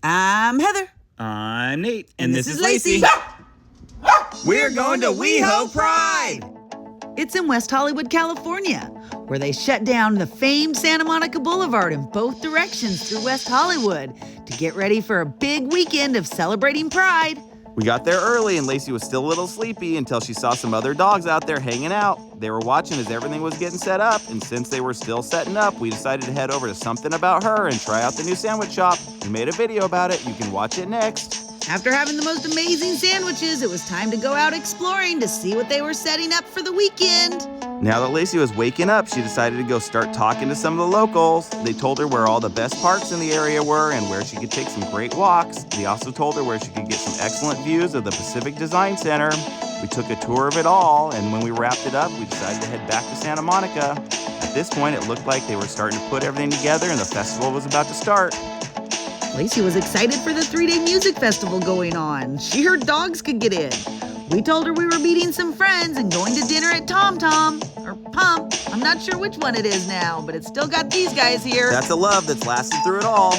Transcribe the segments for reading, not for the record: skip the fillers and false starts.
I'm Heather. I'm Nate. And this is Lacey. We're going to WeHo Pride! It's in West Hollywood, California, where they shut down the famed Santa Monica Boulevard in both directions through West Hollywood to get ready for a big weekend of celebrating Pride. We got there early and Lacey was still a little sleepy until she saw some other dogs out there hanging out. They were watching as everything was getting set up, and since they were still setting up, we decided to head over to Something About Her and try out the new sandwich shop. We made a video about it. You can watch it next. After having the most amazing sandwiches, it was time to go out exploring to see what they were setting up for the weekend. Now that Lacey was waking up, she decided to go start talking to some of the locals. They told her where all the best parks in the area were and where she could take some great walks. They also told her where she could get some excellent views of the Pacific Design Center. We took a tour of it all, and when we wrapped it up, we decided to head back to Santa Monica. At this point, it looked like they were starting to put everything together and the festival was about to start. Lacey was excited for the 3-day music festival going on. She heard dogs could get in. We told her we were meeting some friends and going to dinner at Tom Tom, or Pump. I'm not sure which one it is now, but it's still got these guys here. That's a love that's lasted through it all.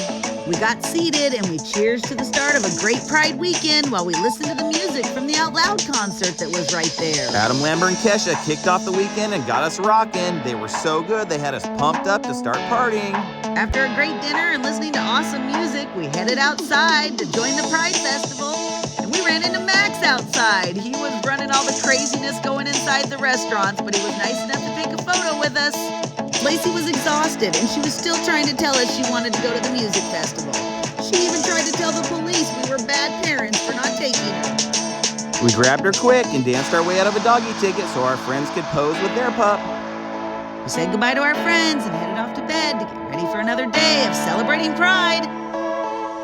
We got seated and we cheers to the start of a great Pride weekend while we listened to the music from the Out Loud concert that was right there. Adam Lambert and Kesha kicked off the weekend and got us rocking. They were so good, they had us pumped up to start partying. After a great dinner and listening to awesome music, we headed outside to join the Pride Festival. And we ran into Max outside. He was running all the craziness going inside the restaurants, but he was nice enough to take a photo with us. Lacey was exhausted, and she was still trying to tell us she wanted to go to the music festival. She even tried to tell the police we were bad parents for not taking her. We grabbed her quick and danced our way out of a doggy ticket so our friends could pose with their pup. We said goodbye to our friends and headed off to bed to get ready for another day of celebrating Pride.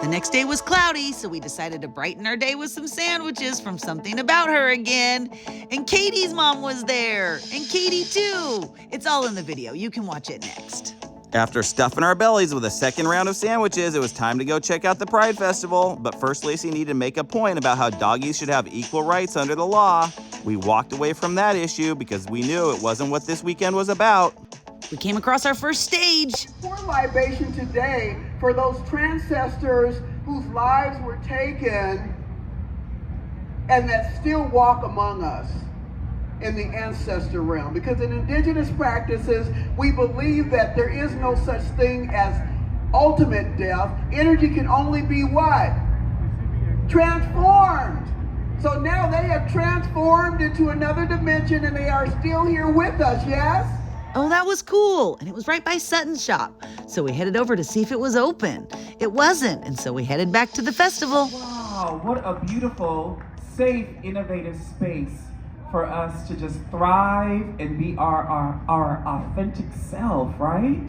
The next day was cloudy, so we decided to brighten our day with some sandwiches from Something About Her again. And Katie's mom was there, and Katie too. It's all in the video. You can watch it next. After stuffing our bellies with a second round of sandwiches, it was time to go check out the Pride Festival. But first, Lacey needed to make a point about how doggies should have equal rights under the law. We walked away from that issue because we knew it wasn't what this weekend was about. We came across our first stage. Pour libation today for those ancestors whose lives were taken and that still walk among us in the ancestor realm. Because in indigenous practices, we believe that there is no such thing as ultimate death. Energy can only be what? Transformed. So now they have transformed into another dimension and they are still here with us, yes? Oh, that was cool. And it was right by Sutton's shop. So we headed over to see if it was open. It wasn't, and so we headed back to the festival. Wow, what a beautiful, safe, innovative space for us to just thrive and be our authentic self, right?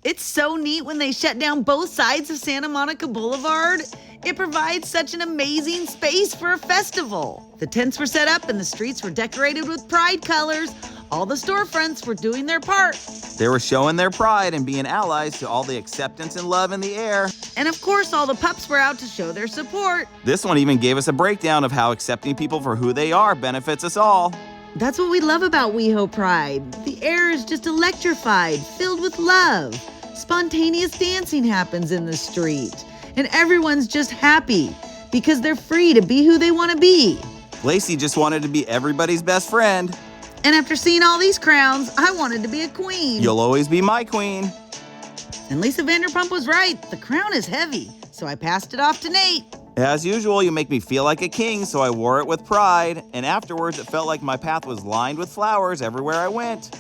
It's so neat when they shut down both sides of Santa Monica Boulevard. It provides such an amazing space for a festival. The tents were set up and the streets were decorated with pride colors. All the storefronts were doing their part. They were showing their pride and being allies to all the acceptance and love in the air. And of course, all the pups were out to show their support. This one even gave us a breakdown of how accepting people for who they are benefits us all. That's what we love about WeHo Pride. The air is just electrified, filled with love. Spontaneous dancing happens in the street. And everyone's just happy because they're free to be who they want to be. Lacey just wanted to be everybody's best friend. And after seeing all these crowns, I wanted to be a queen. You'll always be my queen. And Lisa Vanderpump was right. The crown is heavy, so I passed it off to Nate. As usual, you make me feel like a king, so I wore it with pride. And afterwards, it felt like my path was lined with flowers everywhere I went.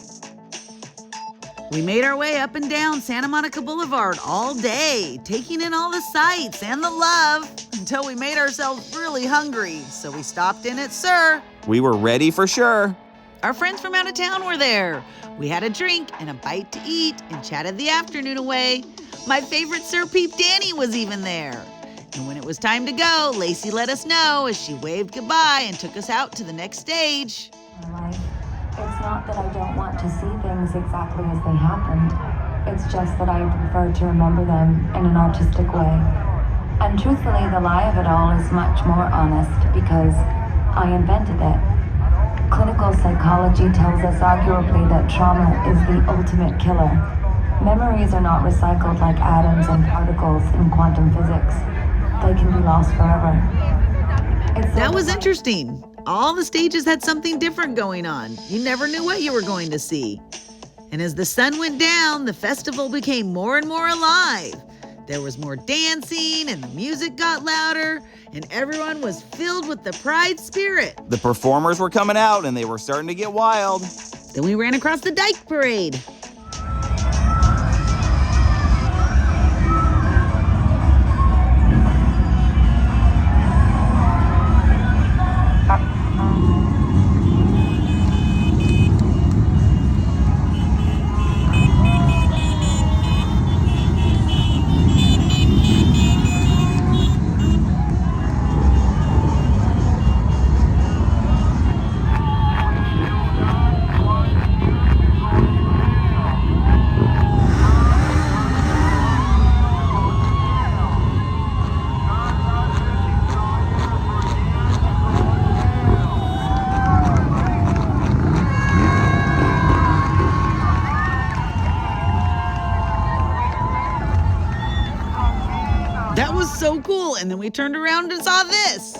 We made our way up and down Santa Monica Boulevard all day, taking in all the sights and the love until we made ourselves really hungry. So we stopped in at Sir. We were ready for sure. Our friends from out of town were there. We had a drink and a bite to eat and chatted the afternoon away. My favorite Sir Peep Danny was even there. And when it was time to go, Lacey let us know as she waved goodbye and took us out to the next stage. My life. It's not that I don't want to see things exactly as they happened. It's just that I prefer to remember them in an artistic way. And truthfully, the lie of it all is much more honest because I invented it. Clinical psychology tells us arguably that trauma is the ultimate killer. Memories are not recycled like atoms and particles in quantum physics. they can be lost forever. That was interesting. All the stages had something different going on. You never knew what you were going to see. And as the sun went down, the festival became more and more alive. There was more dancing and the music got louder and everyone was filled with the pride spirit. The performers were coming out and they were starting to get wild. Then we ran across the Dyke Parade. That was so cool. And then we turned around and saw this.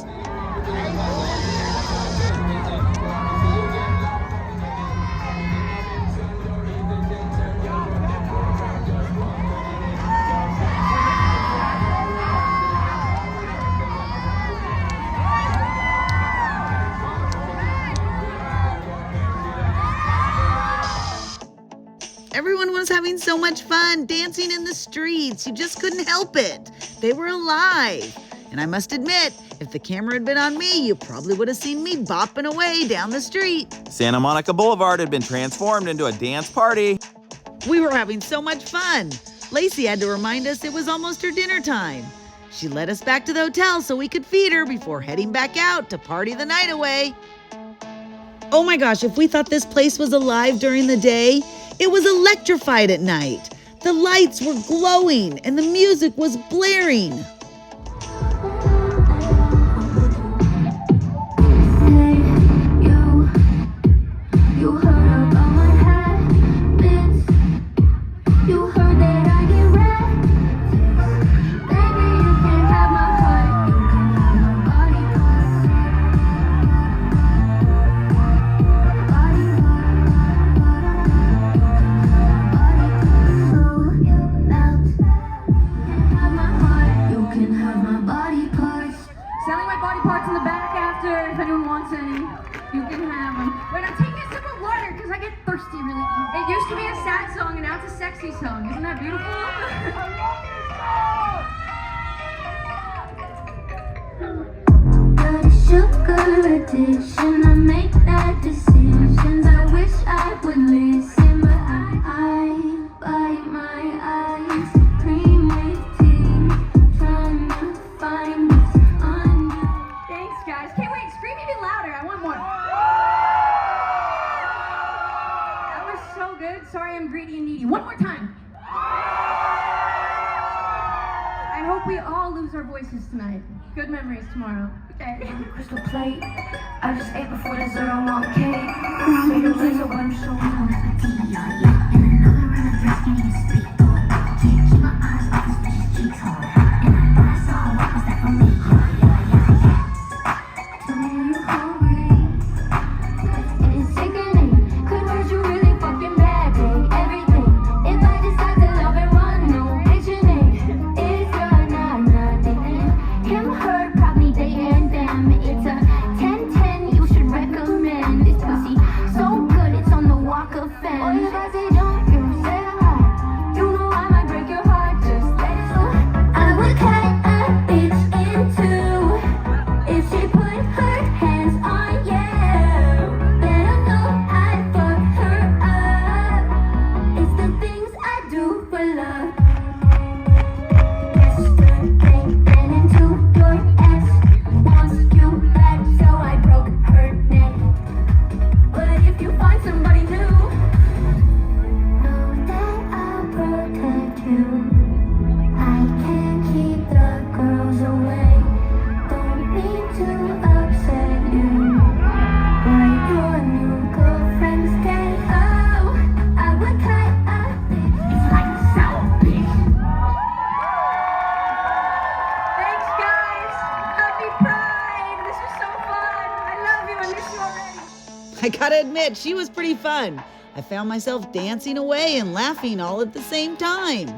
Everyone was having so much fun dancing in the streets. You just couldn't help it. They were alive. And I must admit, if the camera had been on me, you probably would have seen me bopping away down the street. Santa Monica Boulevard had been transformed into a dance party. We were having so much fun. Lacey had to remind us it was almost her dinner time. She led us back to the hotel so we could feed her before heading back out to party the night away. Oh my gosh, if we thought this place was alive during the day, it was electrified at night. The lights were glowing and the music was blaring. You heard about my habits. You heard that I get restless. Baby, you can have my heart. You can have my body parts. You can have my body parts. Selling my body parts in the back after, if anyone wants any. You can have them. Wait, I'm taking a sip of water because I get thirsty really. It used to be a sad song and now it's a sexy song. Isn't that beautiful? Got a sugar addiction. I make bad decisions. I wish I would listen, but I bite my eyes. Cream with tea, trying to find what's under. Thanks, guys. Can't wait. Scream even louder. I want more. That was so good. Sorry I'm greedy and needy. One more time. I hope we all lose our voices tonight. Good memories tomorrow. Okay. Crystal plate. I just ate before dessert. I want cake. Sweet laser, but I'm so hungry. And another round of dress, you need to speak. Can't keep my eyes off this bitch's cheeks hard. And I thought I saw what was that for me? Tell me you're hungry. And it's sickening. Could hurt you really fucking bad, babe. Everything. If I decide to love and run, no mentioning. It's a nothing. Him hurt, probably they and them. It's a 10-10. You should recommend this pussy. So good, it's on the Walk of Fame. Or if I say jump, you say hi. You Pride. This was so fun. I love you. I miss you already. I gotta admit, she was pretty fun. I found myself dancing away and laughing all at the same time.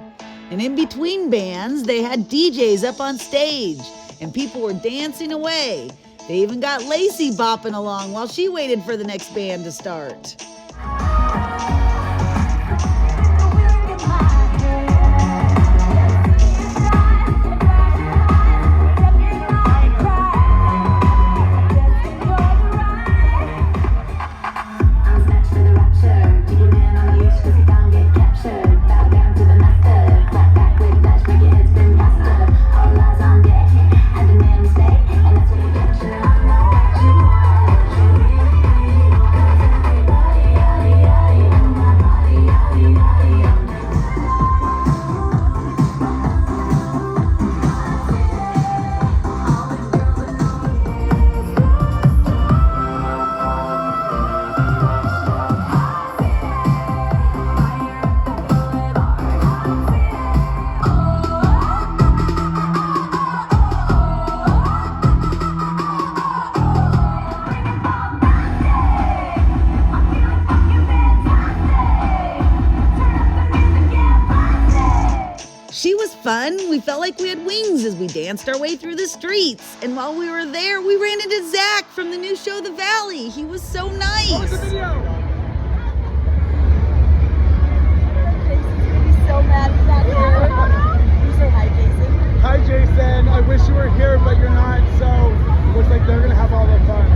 And in between bands, they had DJs up on stage, and people were dancing away. They even got Lacey bopping along while she waited for the next band to start. She was fun. We felt like we had wings as we danced our way through the streets. And while we were there, we ran into Zach from the new show, The Valley. He was so nice. Jason's gonna be so mad he's not here. You say hi, Jason. Hi, Jason. I wish you were here, but you're not, so looks like they're gonna have all the fun.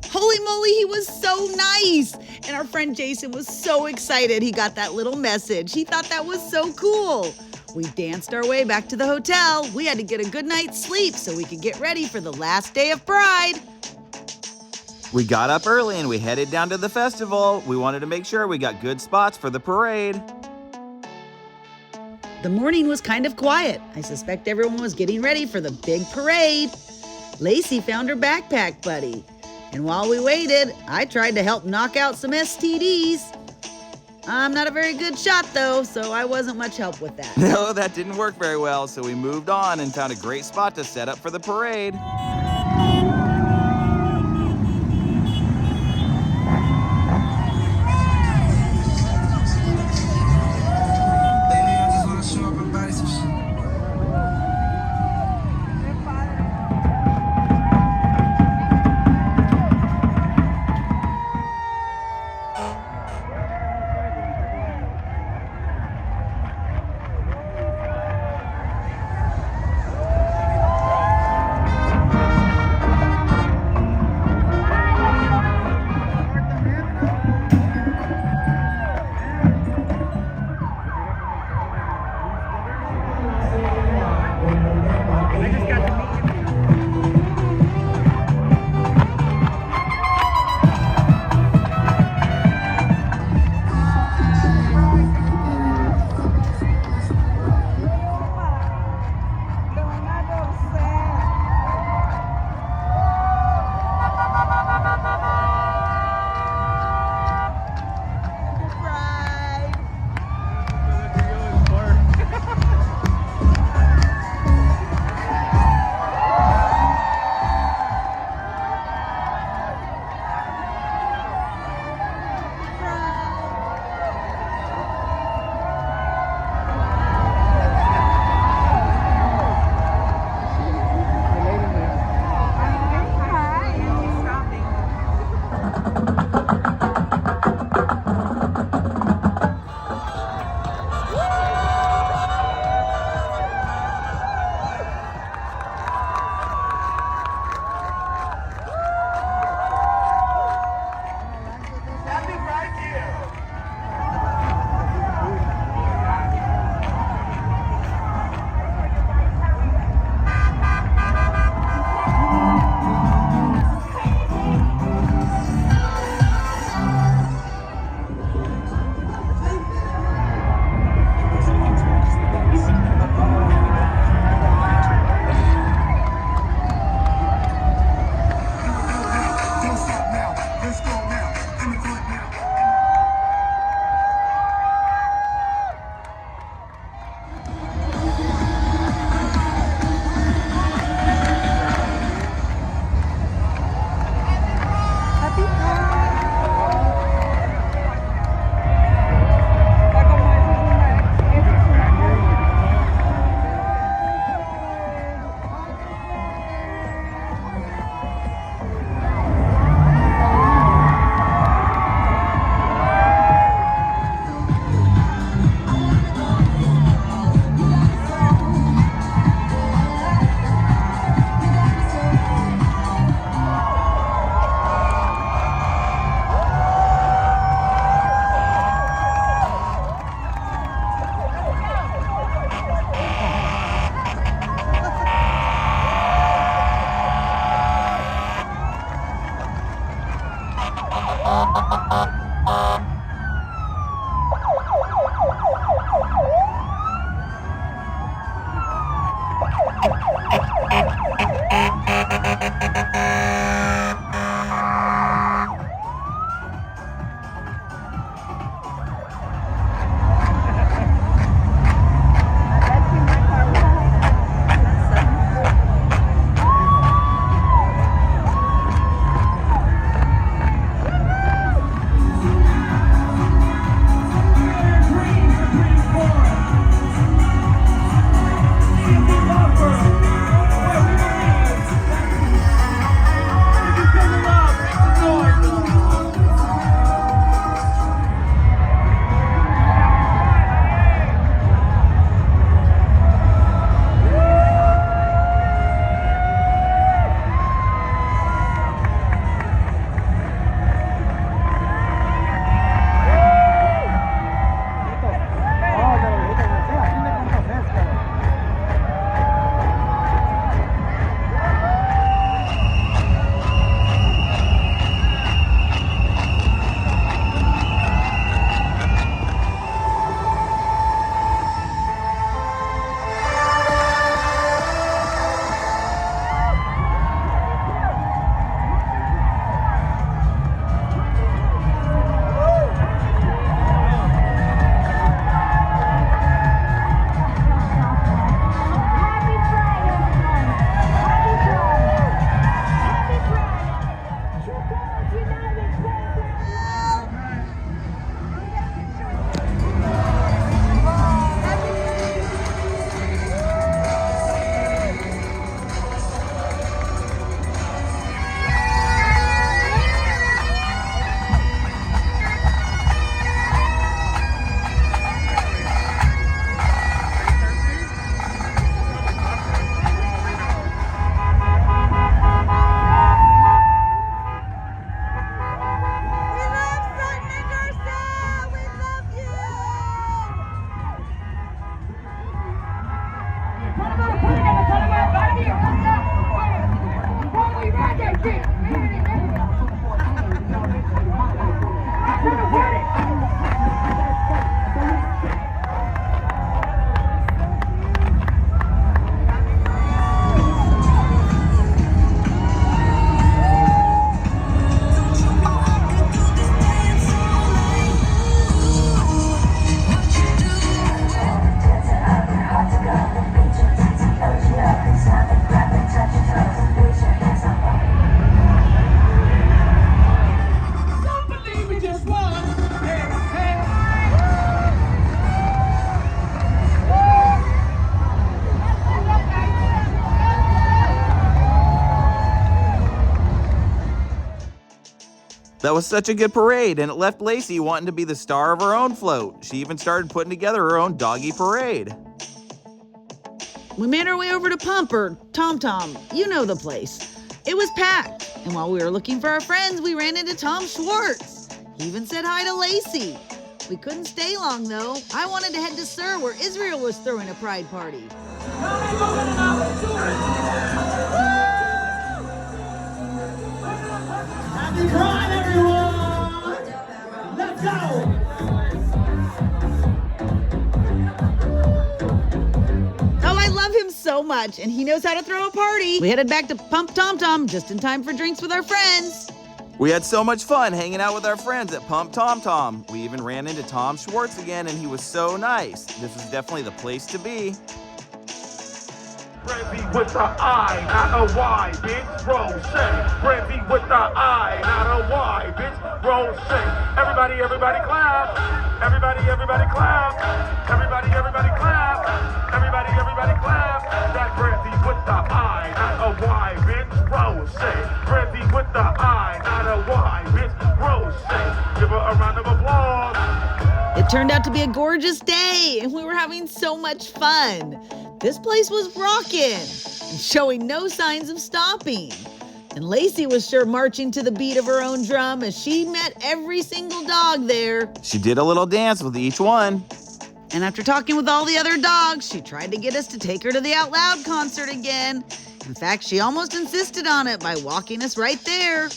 Holy moly, he was so nice. And our friend Jason was so excited he got that little message. He thought that was so cool. We danced our way back to the hotel. We had to get a good night's sleep so we could get ready for the last day of Pride. We got up early and we headed down to the festival. We wanted to make sure we got good spots for the parade. The morning was kind of quiet. I suspect everyone was getting ready for the big parade. Lacey found her backpack buddy. And while we waited, I tried to help knock out some STDs. I'm not a very good shot though, so I wasn't much help with that. No, that didn't work very well, so we moved on and found a great spot to set up for the parade. That was such a good parade, and it left Lacey wanting to be the star of her own float. She even started putting together her own doggy parade. We made our way over to Pump, or Tom Tom. You know the place. It was packed, and while we were looking for our friends, we ran into Tom Schwartz. He even said hi to Lacey. We couldn't stay long, though. I wanted to head to Sur, where Israel was throwing a pride party. Happy Pride, everyone! Let's go! Oh, I love him so much, and he knows how to throw a party. We headed back to Pump Tom Tom just in time for drinks with our friends. We had so much fun hanging out with our friends at Pump Tom Tom. We even ran into Tom Schwartz again, and he was so nice. This was definitely the place to be. Brandy with the I, not a Y, bitch, roll, say. Brandy with the I, not a Y, bitch, roll, say. Everybody, everybody clap. Everybody, everybody clap. Everybody, everybody clap. Everybody, everybody clap. That Brandy with the I, not a Y, bitch, roll, say. Brandy with the I, not a Y, bitch, roll, say. Give her a round of applause. It turned out to be a gorgeous day, and we were having so much fun. This place was rocking and showing no signs of stopping. And Lacey was sure marching to the beat of her own drum as she met every single dog there. She did a little dance with each one. And after talking with all the other dogs, she tried to get us to take her to the Out Loud concert again. In fact, she almost insisted on it by walking us right there.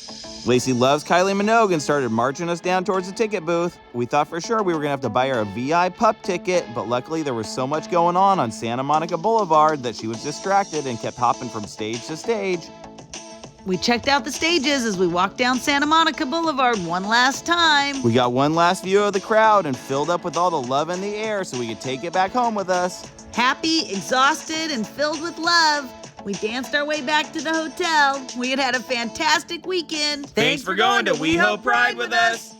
Lacey loves Kylie Minogue and started marching us down towards the ticket booth. We thought for sure we were gonna have to buy her a VI pup ticket, but luckily there was so much going on Santa Monica Boulevard that she was distracted and kept hopping from stage to stage. We checked out the stages as we walked down Santa Monica Boulevard one last time. We got one last view of the crowd and filled up with all the love in the air so we could take it back home with us. Happy, exhausted, and filled with love, we danced our way back to the hotel. We had a fantastic weekend. Thanks for going to WeHo Pride with us.